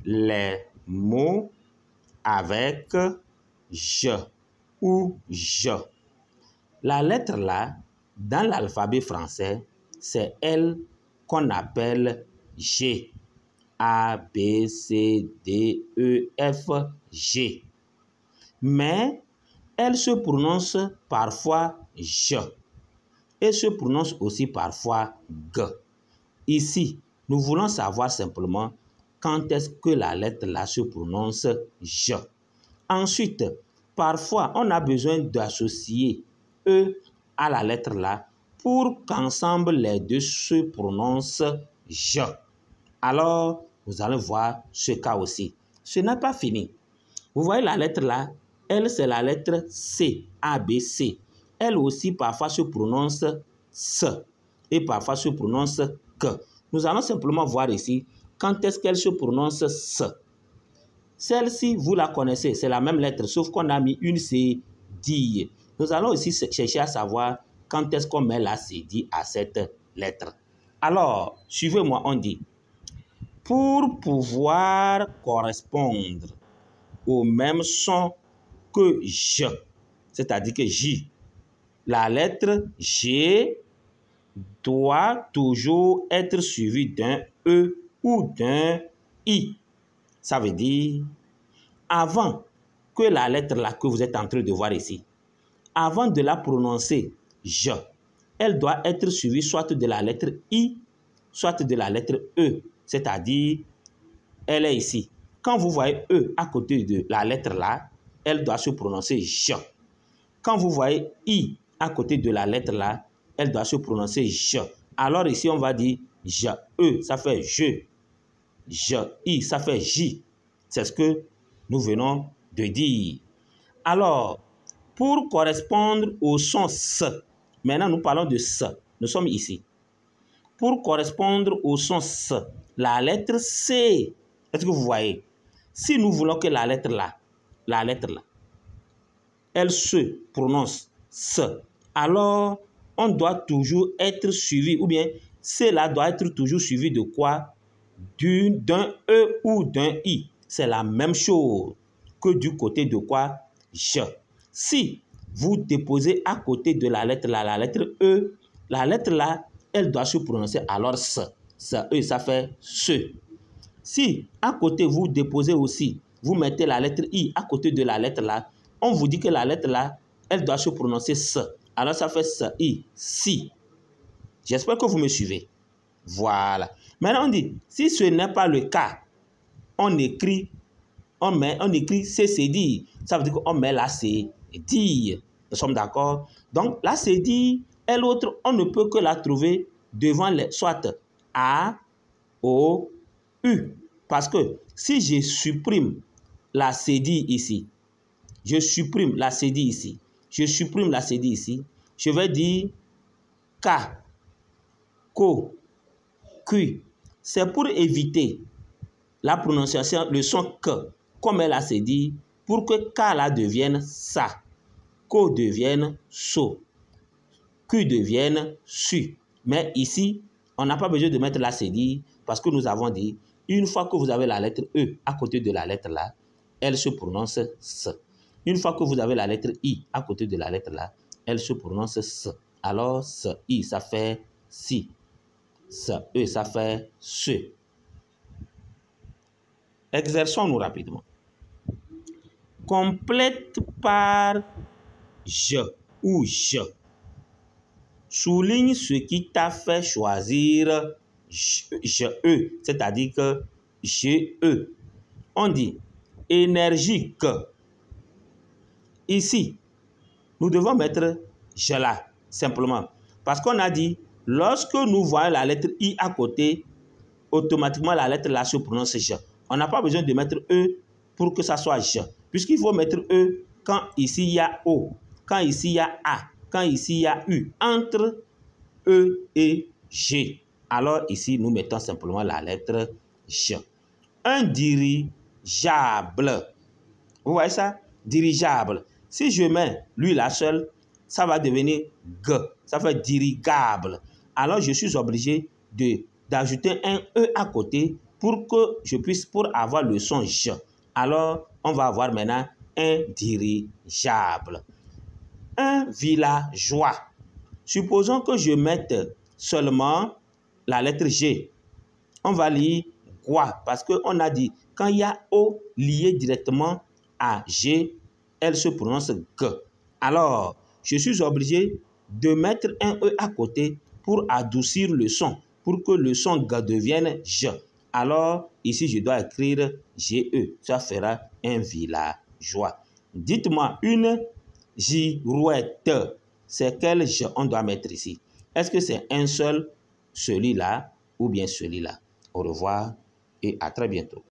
les mots avec je ou je. La lettre là, dans l'alphabet français, c'est elle qu'on appelle G. A, B, C, D, E, F, G. Mais elle se prononce parfois je et se prononce aussi parfois g. Ici, nous voulons savoir simplement quand est-ce que la lettre là se prononce je. Ensuite, parfois, on a besoin d'associer E à la lettre là pour qu'ensemble les deux se prononcent je. Alors, nous allons voir ce cas aussi. Ce n'est pas fini. Vous voyez la lettre là, elle c'est la lettre C, A, B, C. Elle aussi parfois se prononce S et parfois se prononce K. Nous allons simplement voir ici quand est-ce qu'elle se prononce S. Celle-ci, vous la connaissez, c'est la même lettre, sauf qu'on a mis une cédille. Nous allons aussi chercher à savoir quand est-ce qu'on met la cédille à cette lettre. Alors, suivez-moi, on dit, pour pouvoir correspondre au même son que je, c'est-à-dire que J, la lettre G doit toujours être suivie d'un E ou d'un I. Ça veut dire, avant que la lettre là que vous êtes en train de voir ici, avant de la prononcer je, elle doit être suivie soit de la lettre I, soit de la lettre E. C'est-à-dire, elle est ici. Quand vous voyez E à côté de la lettre là, elle doit se prononcer je. Quand vous voyez I à côté de la lettre là, elle doit se prononcer je. Alors ici, on va dire je. E, ça fait je. Je. I, ça fait J. C'est ce que nous venons de dire. Alors, pour correspondre au son S, maintenant nous parlons de S. Nous sommes ici. Pour correspondre au son S, la lettre C, est-ce que vous voyez? Si nous voulons que la lettre là, elle se prononce S, alors on doit toujours être suivi, ou bien C là doit être toujours suivi de quoi? D'un E ou d'un I. C'est la même chose que du côté de quoi? Je. Si vous déposez à côté de la lettre là, la lettre E, la lettre là, elle doit se prononcer alors S. Ça, E, ça fait se. Si à côté vous déposez aussi, vous mettez la lettre I à côté de la lettre là, on vous dit que la lettre là, elle doit se prononcer S. Alors ça fait S, I, si. J'espère que vous me suivez. Voilà. Maintenant on dit, si ce n'est pas le cas, on écrit cédille. Ça veut dire qu'on met la cédille. Nous sommes d'accord? Donc la cédille est l'autre, on ne peut que la trouver devant soit A, O, U. Parce que si je supprime la cédille ici, je supprime la cédille ici, je vais dire K, Ko, Q. C'est pour éviter la prononciation, le son K, comme elle a cédille, pour que K là devienne Sa, Ko devienne So, Q devienne Su. Mais ici, on n'a pas besoin de mettre la cédille parce que nous avons dit, une fois que vous avez la lettre E à côté de la lettre là, elle se prononce S. Une fois que vous avez la lettre I à côté de la lettre là, elle se prononce S. Alors, S, I, ça fait Si. S, E, ça fait Se. Exerçons-nous rapidement. Complète par je ou je. Souligne ce qui t'a fait choisir je, E, c'est-à-dire que je, E. On dit énergique. Ici, nous devons mettre je là, simplement. Parce qu'on a dit, lorsque nous voyons la lettre I à côté, automatiquement la lettre là se prononce je. On n'a pas besoin de mettre E pour que ça soit je. Puisqu'il faut mettre E quand ici il y a O, quand ici il y a A, quand ici il y a U. Entre E et G. Alors ici, nous mettons simplement la lettre J. Un dirigeable. Vous voyez ça? Dirigeable. Si je mets lui la seule, ça va devenir G. Ça fait dirigable. Alors je suis obligé d'ajouter un E à côté pour avoir le son je, alors on va avoir maintenant un dirigeable. Un villageois. Supposons que je mette seulement la lettre G. On va lire quoi parce qu'on a dit quand il y a O lié directement à G, elle se prononce G. Alors, je suis obligé de mettre un E à côté pour adoucir le son, pour que le son G devienne J. Alors, ici, je dois écrire GE. Ça fera un villageois. Dites-moi, une girouette, c'est quel J on doit mettre ici? Est-ce que c'est un seul, celui-là, ou bien celui-là? Au revoir et à très bientôt.